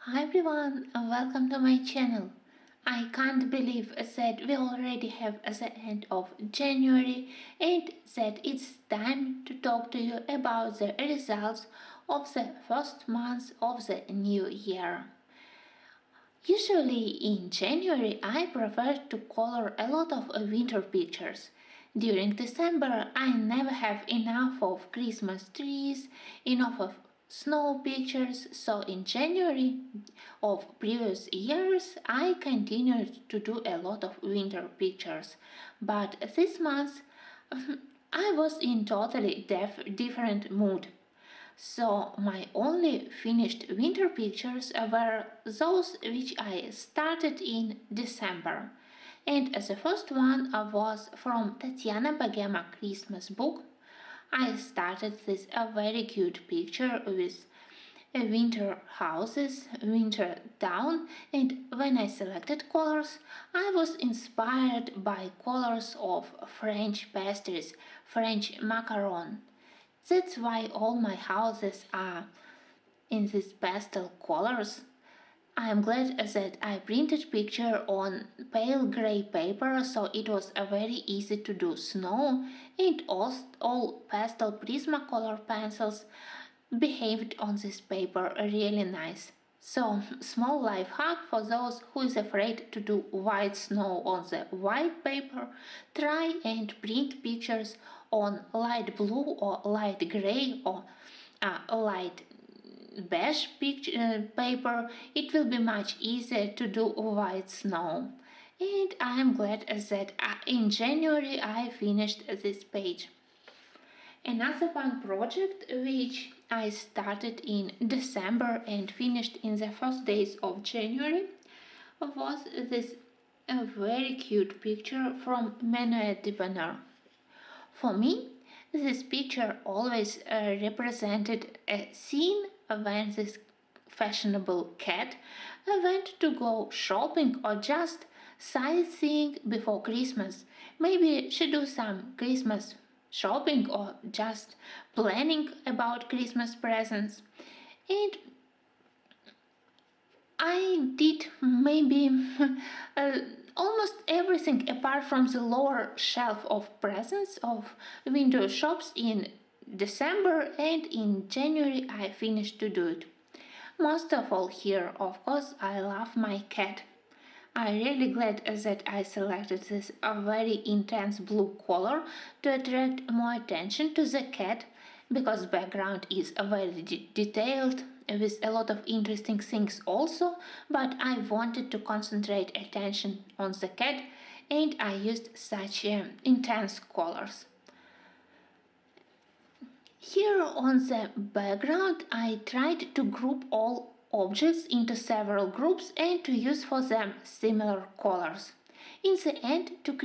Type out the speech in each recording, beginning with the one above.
Hi everyone, and welcome to my channel. I can't believe that we already have the end of January and that it's time to talk to you about the results of the first month of the new year. Usually in January I prefer to color a lot of winter pictures. During December I never have enough of Christmas trees, enough of snow pictures, so in January of previous years I continued to do a lot of winter pictures. But this month I was in totally different mood. So my only finished winter pictures were those which I started in December. And the first one was from Tatiana Bagama Christmas book. I started this a very cute picture with winter houses, winter town, and when I selected colors, I was inspired by colors of French pastries, French macaron. That's why all my houses are in these pastel colors. I am glad that I printed picture on pale grey paper, so it was very easy to do snow, and all pastel Prismacolor pencils behaved on this paper really nice. So, small life hack for those who is afraid to do white snow on the white paper, try and print pictures on light blue or light gray or light beige paper. It will be much easier to do white snow. And I am glad that in January I finished this page. Another one project which I started in December and finished in the first days of January was this a very cute picture from Manuel de Bonheur. For me, this picture always represented a scene when this fashionable cat went to go shopping or just sightseeing before Christmas. Maybe she do some Christmas shopping or just planning about Christmas presents. And I did maybe uh, almost everything apart from the lower shelf of presents of window shops in December, and in January I finished to do it. Most of all here, of course, I love my cat. I'm really glad that I selected this very intense blue color to attract more attention to the cat, because background is very detailed with a lot of interesting things also, but I wanted to concentrate attention on the cat and I used such intense colors. Here on the background I tried to group all objects into several groups and to use for them similar colors. In the end, to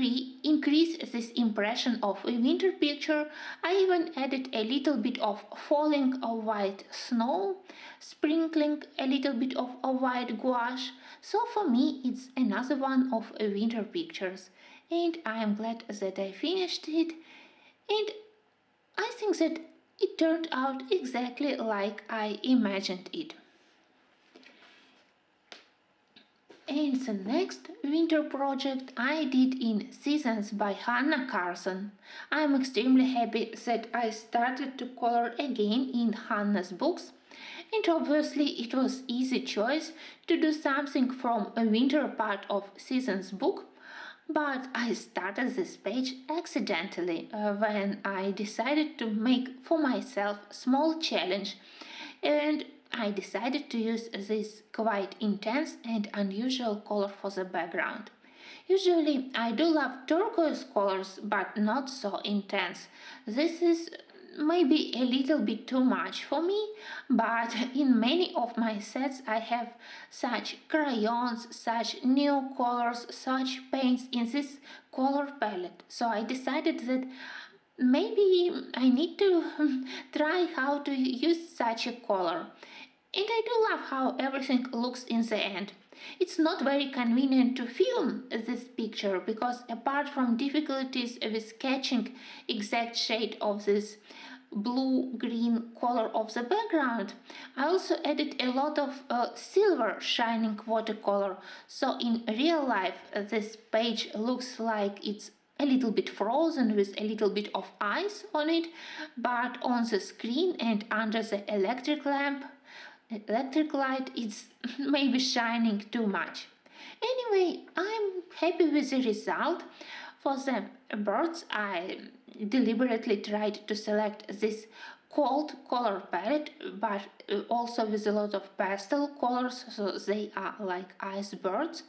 increase this impression of a winter picture, I even added a little bit of falling white snow, sprinkling a little bit of a white gouache. So for me it's another one of winter pictures, and I am glad that I finished it, and I think that it turned out exactly like I imagined it. And the next winter project I did in Seasons by Hannah Carson. I am extremely happy that I started to color again in Hannah's books, and obviously it was easy choice to do something from a winter part of Seasons book, but I started this page accidentally when I decided to make for myself small challenge, and I decided to use this quite intense and unusual color for the background. Usually I do love turquoise colors, but not so intense. This is maybe a little bit too much for me, but in many of my sets I have such crayons, such new colors, such paints in this color palette. So I decided that maybe I need to try how to use such a color. And I do love how everything looks in the end. It's not very convenient to film this picture because apart from difficulties with sketching exact shade of this blue-green color of the background, I also added a lot of silver shining watercolor, so in real life this page looks like it's a little bit frozen with a little bit of ice on it, but on the screen and under the electric light it's maybe shining too much. Anyway, I'm happy with the result. For the birds, I deliberately tried to select this cold color palette, but also with a lot of pastel colors, so they are like ice birds.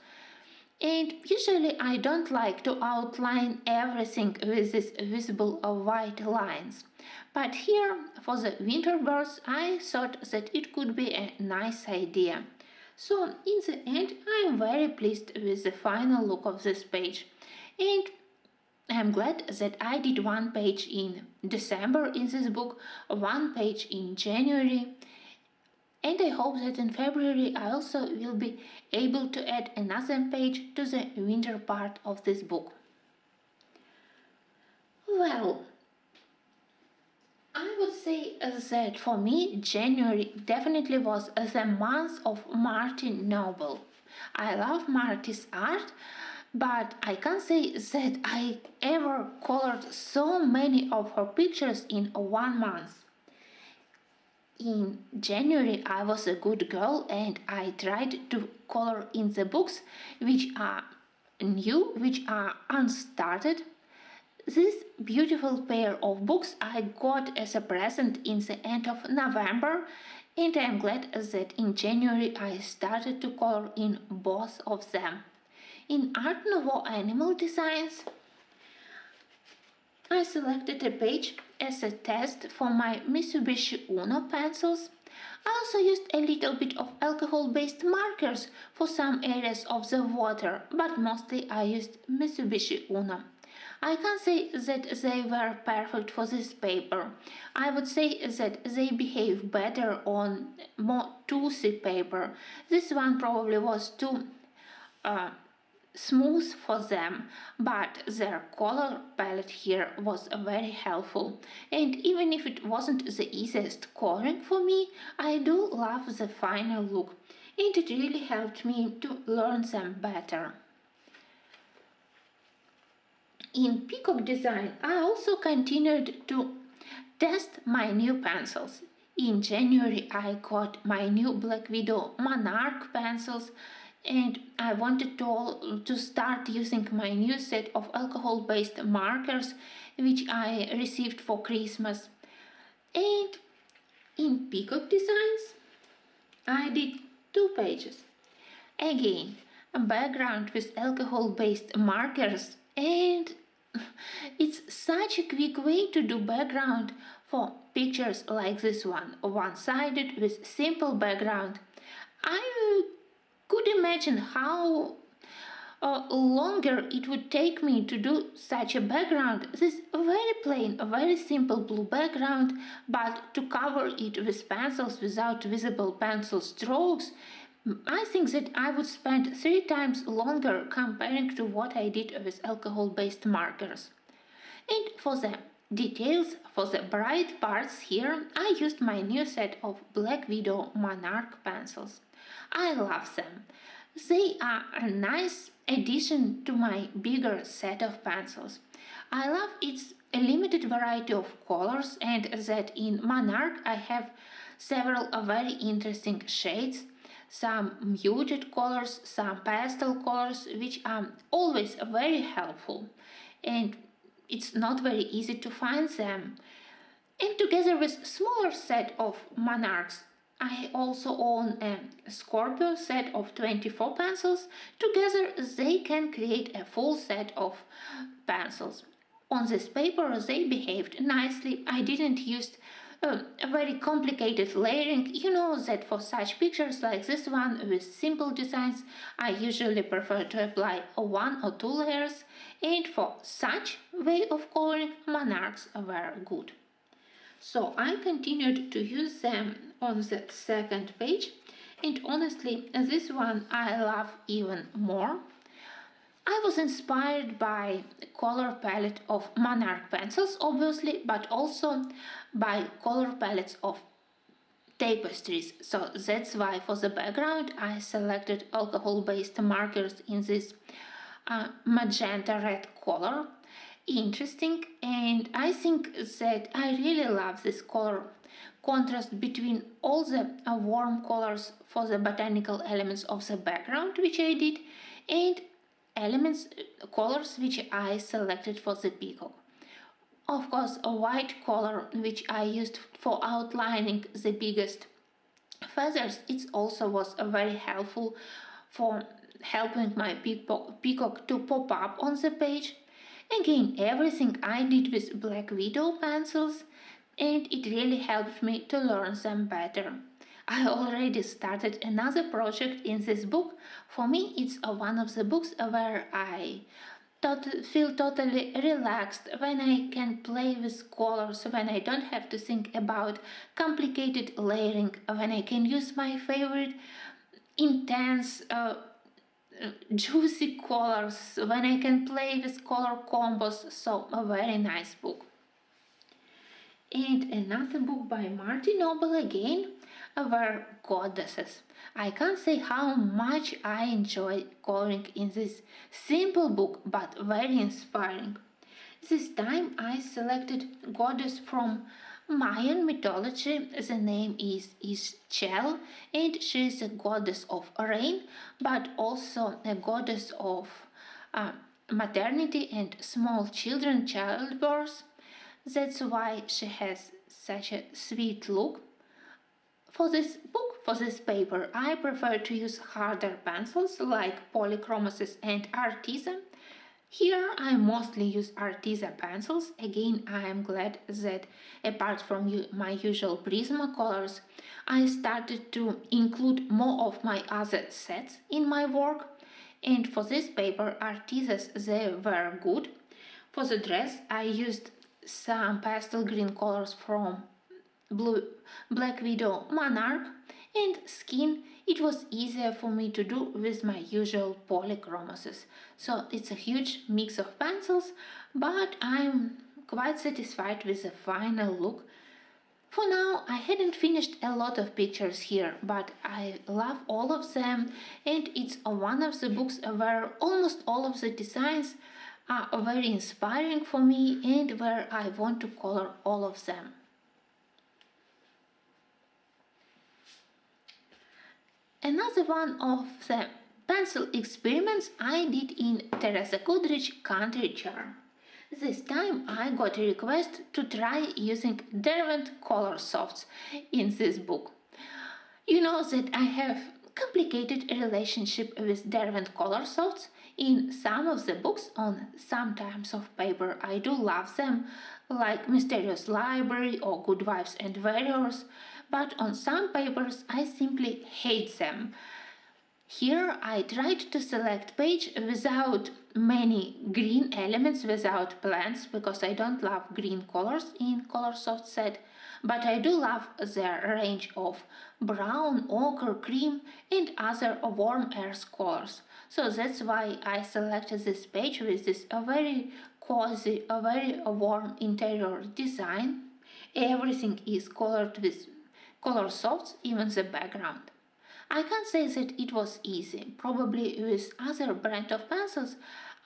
And usually I don't like to outline everything with these visible white lines. But here, for the winter birds, I thought that it could be a nice idea. So in the end, I am very pleased with the final look of this page. And I'm glad that I did one page in December in this book, one page in January, and I hope that in February I also will be able to add another page to the winter part of this book. Well, I would say that for me January definitely was the month of Martin Noble. I love Marty's art, but I can't say that I ever colored so many of her pictures in 1 month. In January I was a good girl and I tried to color in the books which are new, which are unstarted. This beautiful pair of books I got as a present in the end of November, and I am glad that in January I started to color in both of them. In Art Nouveau Animal Designs, I selected a page as a test for my Mitsubishi Uno pencils. I also used a little bit of alcohol-based markers for some areas of the water, but mostly I used Mitsubishi Uno. I can't say that they were perfect for this paper. I would say that they behave better on more toothy paper. This one probably was too smooth for them, but their color palette here was very helpful. And even if it wasn't the easiest coloring for me, I do love the final look, and it really helped me to learn them better. In Peacock Design, I also continued to test my new pencils. In January, I got my new Black Widow Monarch pencils, and I wanted to start using my new set of alcohol-based markers which I received for Christmas. And in Peacock Designs I did 2 pages. Again, a background with alcohol-based markers, and it's such a quick way to do background for pictures like this one-sided with simple background. I could imagine how longer it would take me to do such a background. This very plain, very simple blue background, but to cover it with pencils without visible pencil strokes, I think that I would spend 3 times longer comparing to what I did with alcohol-based markers. And for the details, for the bright parts here, I used my new set of Black Widow Monarch pencils. I love them. They are a nice addition to my bigger set of pencils. I love its a limited variety of colors, and that in Monarch I have several very interesting shades, some muted colors, some pastel colors, which are always very helpful, and it's not very easy to find them. And together with smaller set of Monarchs, I also own a Scorpio set of 24 pencils. Together they can create a full set of pencils. On this paper they behaved nicely. I didn't use a very complicated layering. You know that for such pictures like this one with simple designs, I usually prefer to apply 1 or 2 layers, and for such way of coloring, Monarchs were good. So I continued to use them on the second page, and honestly this one I love even more. I was inspired by the color palette of Monarch pencils, obviously, but also by color palettes of tapestries. So that's why for the background I selected alcohol-based markers in this magenta red color. Interesting, and I think that I really love this color contrast between all the warm colors for the botanical elements of the background which I did, and elements colors which I selected for the peacock. Of course, a white color which I used for outlining the biggest feathers, it also was very helpful for helping my peacock to pop up on the page. Again, everything I did with Black Widow pencils, and it really helped me to learn them better. I already started another project in this book. For me, it's one of the books where I feel totally relaxed when I can play with colors, when I don't have to think about complicated layering, when I can use my favorite intense juicy colors, when I can play with color combos. So a very nice book. And another book by Martin Noble again were Goddesses. I can't say how much I enjoy coloring in this simple book but very inspiring. This time I selected goddess from Mayan mythology. The name is Ischel, and she is a goddess of rain but also a goddess of maternity and small children childbirth. That's why she has such a sweet look. For this book, for this paper, I prefer to use harder pencils like Polychromasis and Arteza. Here I mostly use Arteza pencils. Again, I am glad that apart from my usual Prismacolors, I started to include more of my other sets in my work. And for this paper, Artezas, they were good. For the dress, I used some pastel green colors from Black Widow Monarch, and skin it was easier for me to do with my usual polychromasis. So it's a huge mix of pencils, but I'm quite satisfied with the final look. For now, I hadn't finished a lot of pictures here, but I love all of them, and it's one of the books where almost all of the designs are very inspiring for me and where I want to color all of them. Another one of the pencil experiments I did in Teresa Goodrich Country Charm. This time I got a request to try using Derwent color softs in this book. You know that I have complicated relationship with Derwent color softs. In some of the books on some types of paper I do love them, like Mysterious Library or Good Wives and Warriors, but on some papers I simply hate them. Here I tried to select page without many green elements, without plants, because I don't love green colors in Colorsoft set, but I do love their range of brown, ochre, cream and other warm earth colors. So that's why I selected this page with this a very cozy, a very warm interior design. Everything is colored with color softs, even the background. I can't say that it was easy. Probably with other brand of pencils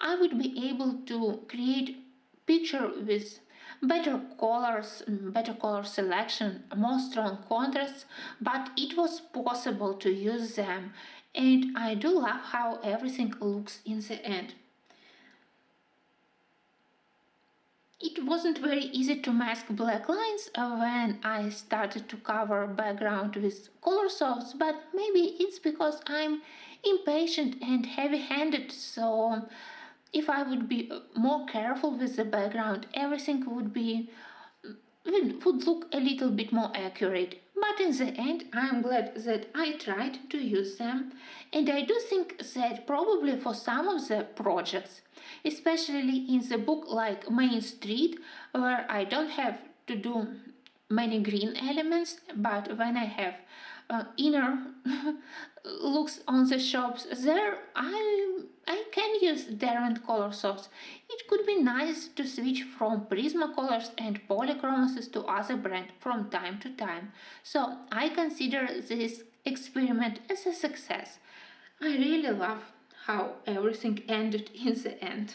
I would be able to create picture with better colors, better color selection, more strong contrasts, but it was possible to use them, and I do love how everything looks in the end. It wasn't very easy to mask black lines when I started to cover background with color softs, but maybe it's because I'm impatient and heavy-handed, so if I would be more careful with the background, everything would look a little bit more accurate. But in the end, I'm glad that I tried to use them, and I do think that probably for some of the projects, especially in the book like Main Street, where I don't have to do many green elements, but when I have inner looks on the shops, there I can use Derwent color softs. It could be nice to switch from Prismacolors and polychromases to other brand from time to time. So I consider this experiment as a success. I really love how everything ended in the end.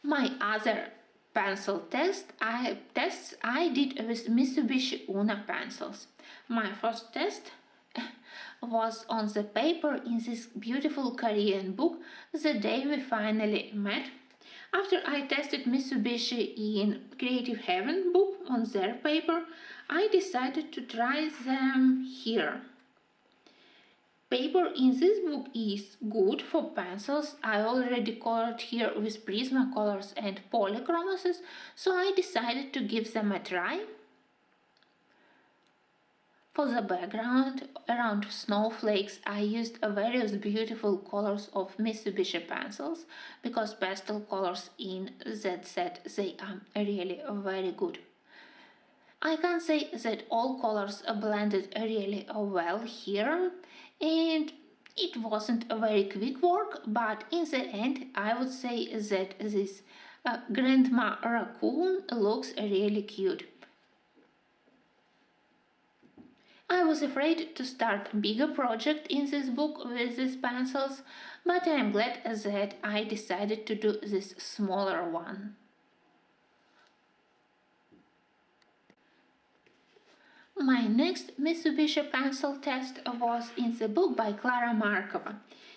My other pencil tests I did with Mitsubishi Una pencils. My first test was on the paper in this beautiful Korean book the day we finally met. After I tested Mitsubishi in Creative Heaven book on their paper, I decided to try them here. Paper in this book is good for pencils. I already colored here with Prismacolors and polychromases, so I decided to give them a try. For the background around snowflakes, I used various beautiful colors of Mitsubishi pencils because pastel colors in that set, they are really very good. I can say that all colors blended really well here, and it wasn't a very quick work, but in the end I would say that this grandma raccoon looks really cute. I was afraid to start a bigger project in this book with these pencils, but I am glad that I decided to do this smaller one. My next Mitsubishi pencil test was in the book by Clara Markova.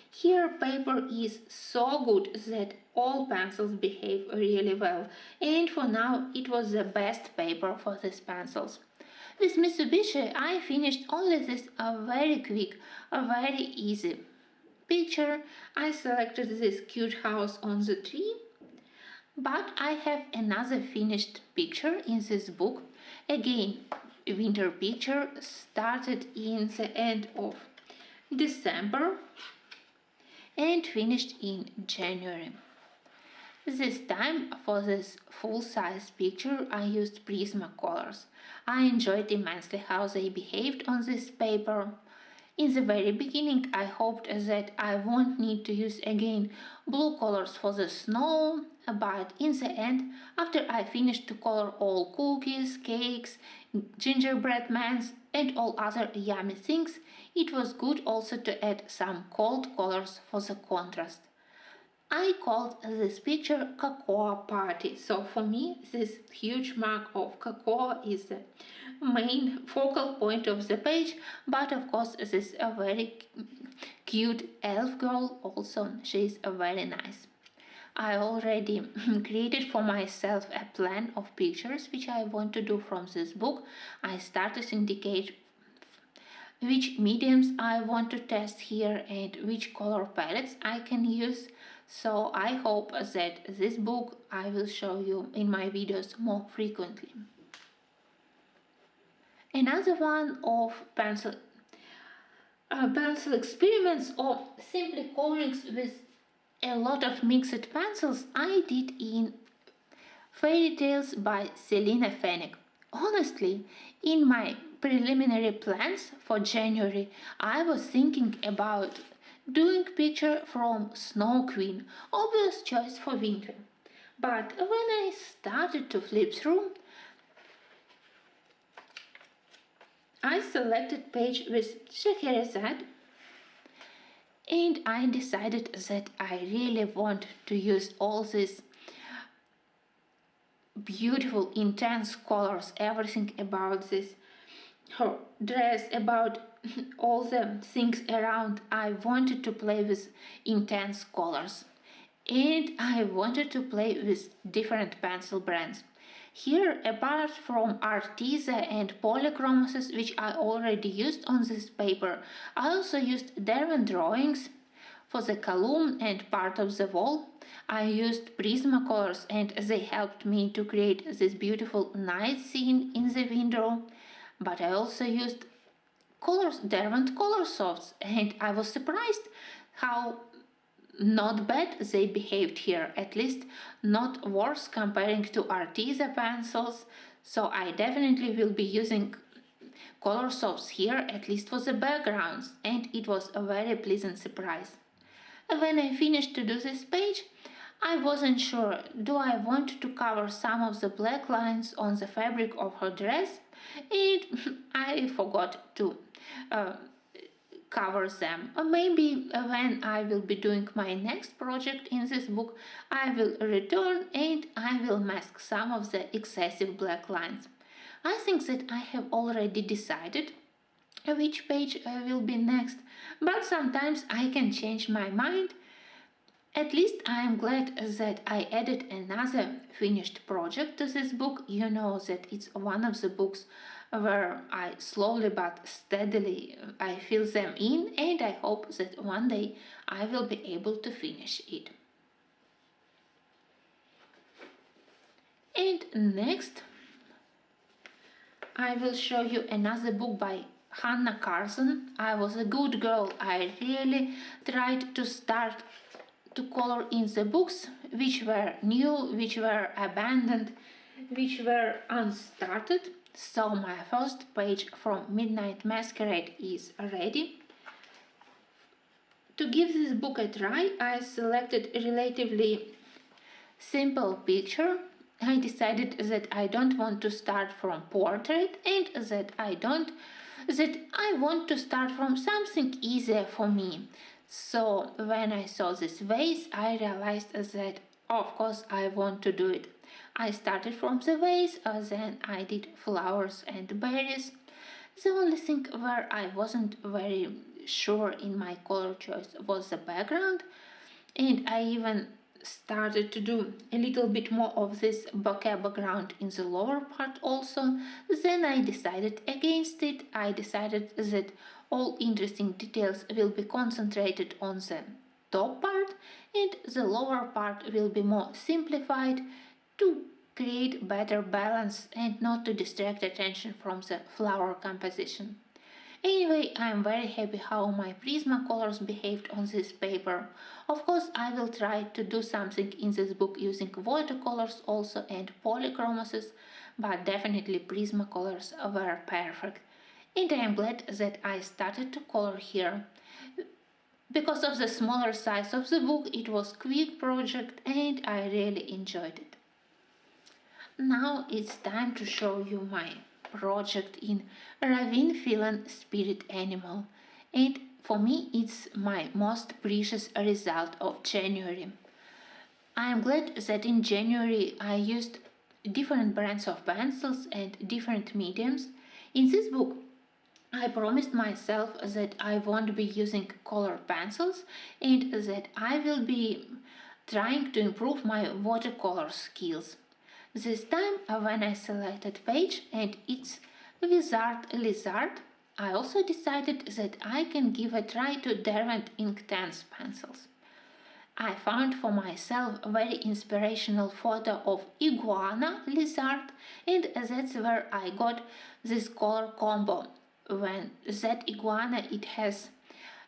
Here paper is so good that all pencils behave really well, and for now it was the best paper for these pencils. With Mitsubishi I finished only this very quick, very easy picture. I selected this cute house on the tree, but I have another finished picture in this book. Again, winter picture started in the end of December and finished in January. This time for this full-size picture I used Prismacolors. I enjoyed immensely how they behaved on this paper. In the very beginning I hoped that I won't need to use again blue colors for the snow, but in the end, after I finished to color all cookies, cakes, gingerbread mans and all other yummy things, it was good also to add some cold colors for the contrast. I called this picture Cocoa Party, so for me this huge mug of cocoa is the main focal point of the page, but of course this is a very cute elf girl also, she is very nice. I already created for myself a plan of pictures which I want to do from this book. I started to indicate which mediums I want to test here and which color palettes I can use. So I hope that this book I will show you in my videos more frequently. Another one of pencil experiments or simply colorings with a lot of mixed pencils I did in Fairy Tales by Selina Fenech. Honestly, in my preliminary plans for January, I was thinking about doing picture from Snow Queen, obvious choice for winter. But when I started to flip through, I selected page with Schafferhans and I decided that I really want to use all these beautiful intense colors, everything about this her dress, about all the things around. I wanted to play with intense colors and I wanted to play with different pencil brands. Here, apart from Arteza and polychromases which I already used on this paper, I also used Derwent drawings for the column and part of the wall. I used Prismacolors and they helped me to create this beautiful night scene in the window. But I also used Derwent color softs and I was surprised how not bad they behaved here, at least not worse comparing to Arteza pencils, so I definitely will be using color softs here, at least for the backgrounds, and it was a very pleasant surprise. When I finished to do this page, I wasn't sure, do I want to cover some of the black lines on the fabric of her dress? And I forgot to uh, cover them. Or maybe when I will be doing my next project in this book, I will return and I will mask some of the excessive black lines. I think that I have already decided which page will be next, but sometimes I can change my mind. At least I am glad that I added another finished project to this book. You know that it's one of the books where I slowly but steadily I fill them in, and I hope that one day I will be able to finish it. And next I will show you another book by Hannah Carson. I was a good girl. I really tried to start to color in the books which were new, which were abandoned, which were unstarted. So my first page from Midnight Masquerade is ready. To give this book a try, I selected a relatively simple picture. I decided that I don't want to start from portrait and that I want to start from something easier for me. So when I saw this vase, I realized that of course I want to do it. I started from the vase, then I did flowers and berries. The only thing where I wasn't very sure in my color choice was the background, and I even started to do a little bit more of this bokeh background in the lower part also. Then I decided against it. I decided that all interesting details will be concentrated on the top part and the lower part will be more simplified to create better balance and not to distract attention from the flower composition. Anyway, I am very happy how my Prismacolors behaved on this paper. Of course, I will try to do something in this book using watercolors also and polychromoses, but definitely Prismacolors were perfect. And I am glad that I started to color here. Because of the smaller size of the book, it was a quick project and I really enjoyed it. Now it's time to show you my project in Ravine Phelan Spirit Animal, and for me it's my most precious result of January. I am glad that in January I used different brands of pencils and different mediums. In this book I promised myself that I won't be using color pencils and that I will be trying to improve my watercolor skills. This time when I selected page and it's Wizard Lizard, I also decided that I can give a try to Derwent Inktense pencils. I found for myself a very inspirational photo of iguana lizard, and that's where I got this color combo. When that iguana, it has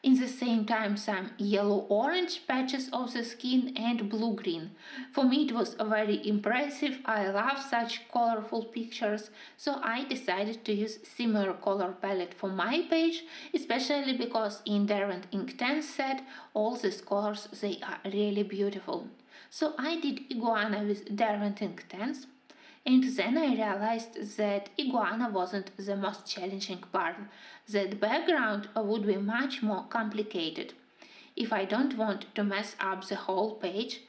in the same time some yellow-orange patches of the skin and blue-green. For me it was very impressive. I love such colorful pictures, so I decided to use similar color palette for my page, especially because in Derwent Inktense set all these colors, they are really beautiful. So I did iguana with Derwent Inktense. And then I realized that iguana wasn't the most challenging part, that background would be much more complicated. If I don't want to mess up the whole page,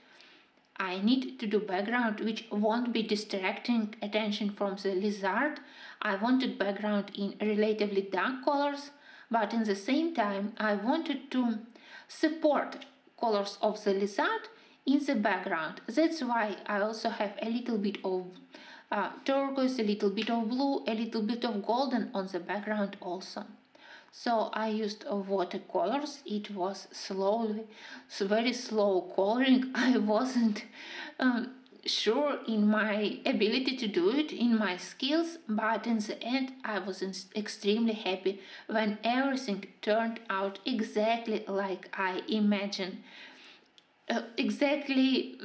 I need to do background which won't be distracting attention from the lizard. I wanted background in relatively dark colors, but in the same time I wanted to support colors of the lizard in the background. That's why I also have a little bit of turquoise, a little bit of blue, a little bit of golden on the background also. So I used watercolors. It was very slow coloring. I wasn't sure in my ability to do it, in my skills, but in the end I was extremely happy when everything turned out exactly like I imagined. exactly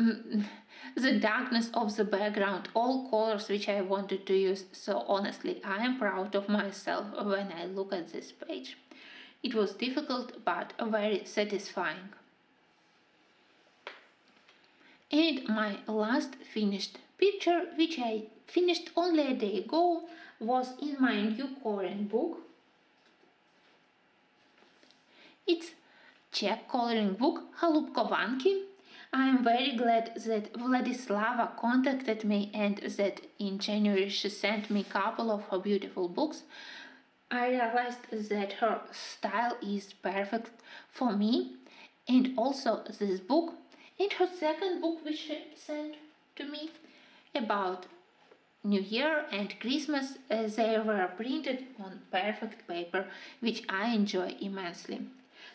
the darkness of the background, all colors which I wanted to use. So honestly, I am proud of myself when I look at this page. It was difficult but very satisfying. And my last finished picture, which I finished only a day ago, was in my new coloring book. It's Czech coloring book Chaloupkovánky. I am very glad that Vladislava contacted me and that in January she sent me a couple of her beautiful books. I realized that her style is perfect for me, and also this book and her second book which she sent to me about New Year and Christmas, they were printed on perfect paper, which I enjoy immensely.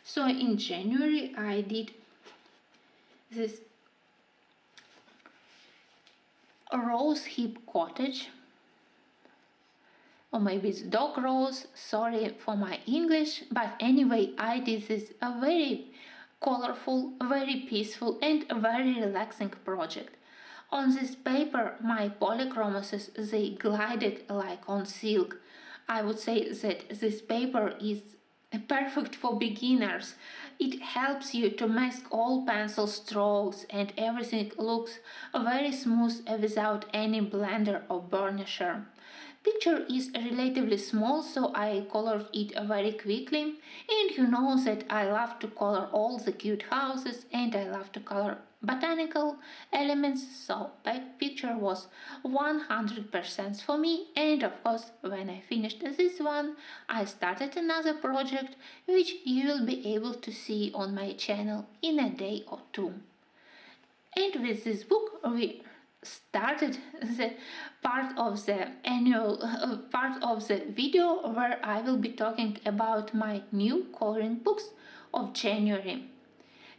So in January I did this rose hip cottage, or maybe it's dog rose, sorry for my English, but anyway I did this a very colorful, very peaceful and very relaxing project. On this paper my polychromoses they glided like on silk. I would say that this paper is perfect for beginners. It helps you to mask all pencil strokes and everything looks very smooth without any blender or burnisher. Picture is relatively small, so I colored it very quickly, and you know that I love to color all the cute houses and I love to color botanical elements, so that picture was 100% for me. And of course, when I finished this one, I started another project which you will be able to see on my channel in a day or two. And with this book we started the part of the video where I will be talking about my new coloring books of January.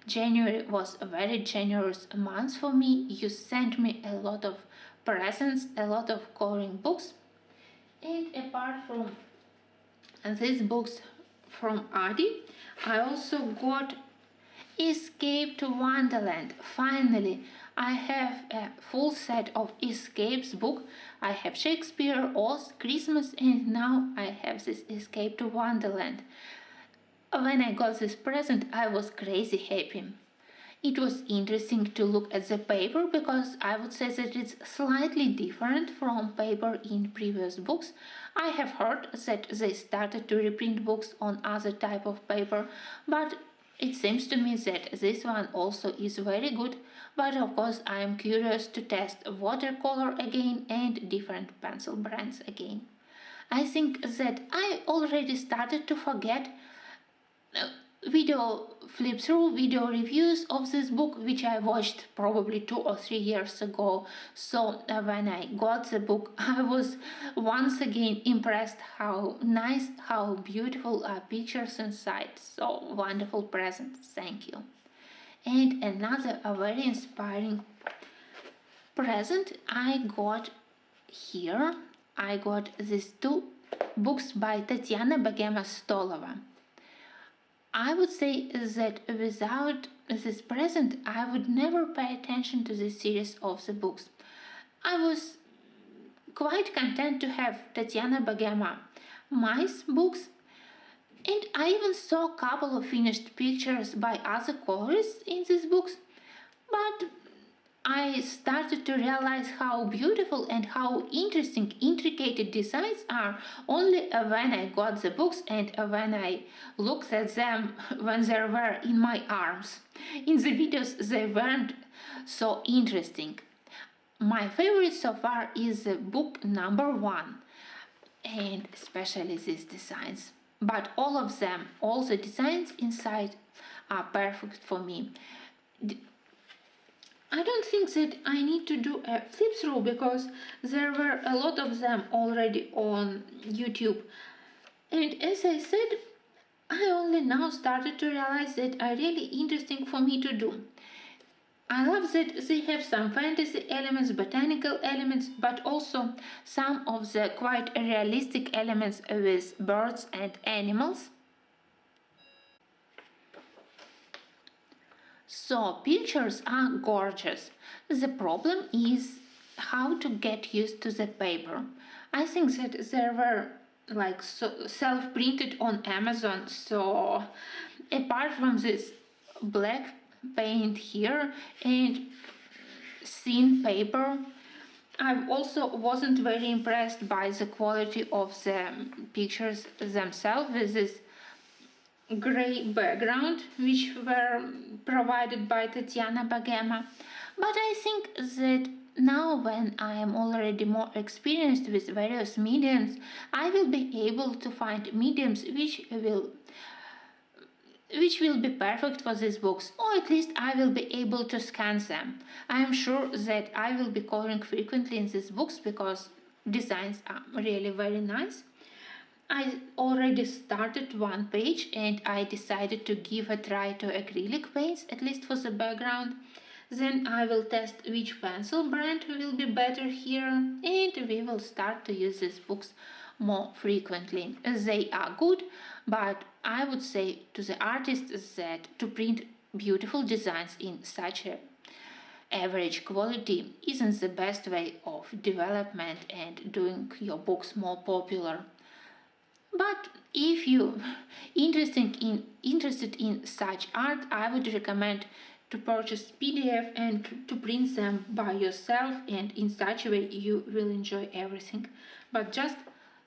January was a very generous month for me. You sent me a lot of presents, a lot of coloring books, and apart from these books from Adi, I also got Escape to Wonderland. Finally, I have a full set of Escapes book. I have Shakespeare, Oz, Christmas, and now I have this Escape to Wonderland. When I got this present, I was crazy happy. It was interesting to look at the paper because I would say that it's slightly different from paper in previous books. I have heard that they started to reprint books on other type of paper, but it seems to me that this one also is very good, but of course I am curious to test watercolor again and different pencil brands again. I think that I already started to forget video flip through video reviews of this book which I watched probably 2 or 3 years ago. So when I got the book I was once again impressed how nice, how beautiful are pictures inside. So wonderful present, thank you. And another a very inspiring present I got here. I got these two books by Tatiana Bagama. I would say that without this present, I would never pay attention to this series of the books. I was quite content to have Tatiana Bagama Mice books, and I even saw a couple of finished pictures by other colorists in these books, but I started to realize how beautiful and how interesting intricate designs are only when I got the books and when I looked at them when they were in my arms. In the videos they weren't so interesting. My favorite so far is book number 1 and especially these designs. But all of them, all the designs inside are perfect for me. I don't think that I need to do a flip through because there were a lot of them already on YouTube. And as I said, I only now started to realize that are really interesting for me to do. I love that they have some fantasy elements, botanical elements, but also some of the quite realistic elements with birds and animals. So pictures are gorgeous. The problem is how to get used to the paper. I think that they were like self-printed on Amazon, so apart from this black paint here and thin paper, I also wasn't very impressed by the quality of the pictures themselves with this grey background which were provided by Tatiana Bagama. But I think that now when I am already more experienced with various mediums, I will be able to find mediums which will be perfect for these books, or at least I will be able to scan them. I am sure that I will be coloring frequently in these books because designs are really very nice. I already started one page and I decided to give a try to acrylic paints, at least for the background. Then I will test which pencil brand will be better here, and we will start to use these books more frequently. They are good, but I would say to the artists that to print beautiful designs in such a average quality isn't the best way of development and doing your books more popular. But if you interested in such art, I would recommend to purchase PDF and to print them by yourself, and in such a way you will enjoy everything. But just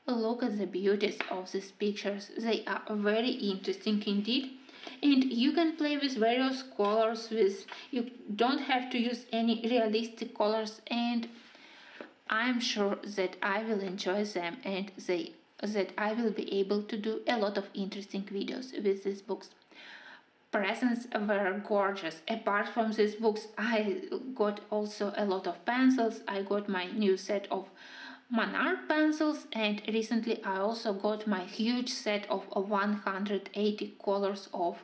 look at the beauties of these pictures. They are very interesting indeed. And you can play with various colors, you don't have to use any realistic colors, and I'm sure that I will enjoy them and that I will be able to do a lot of interesting videos with these books. Presents were gorgeous. Apart from these books, I got also a lot of pencils. I got my new set of Monarch pencils, and recently I also got my huge set of 180 colors of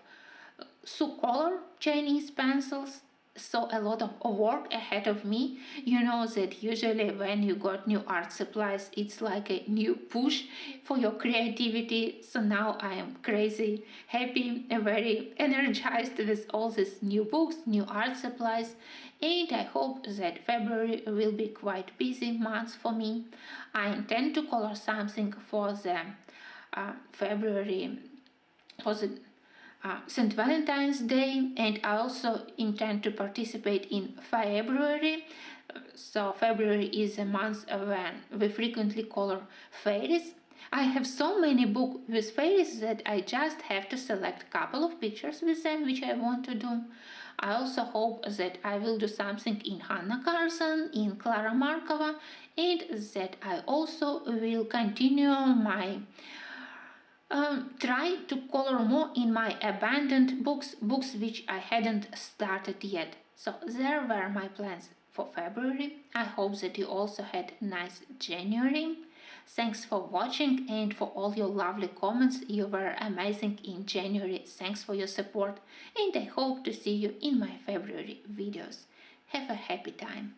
Sucolor Chinese pencils. So a lot of work ahead of me. You know that usually when you got new art supplies, it's like a new push for your creativity. So now I am crazy, happy, and very energized with all these new books, new art supplies, and I hope that February will be quite busy month for me. I intend to color something for the February, for the St. Valentine's Day, and I also intend to participate in February. So February is a month when we frequently color fairies. I have so many books with fairies that I just have to select a couple of pictures with them which I want to do. I also hope that I will do something in Hannah Carson, in Clara Markova, and that I also will continue my try to color more in my abandoned books which I hadn't started yet. So there were my plans for February. I hope that you also had a nice January. Thanks for watching and for all your lovely comments. You were amazing in January. Thanks for your support, and I hope to see you in my February videos. Have a happy time.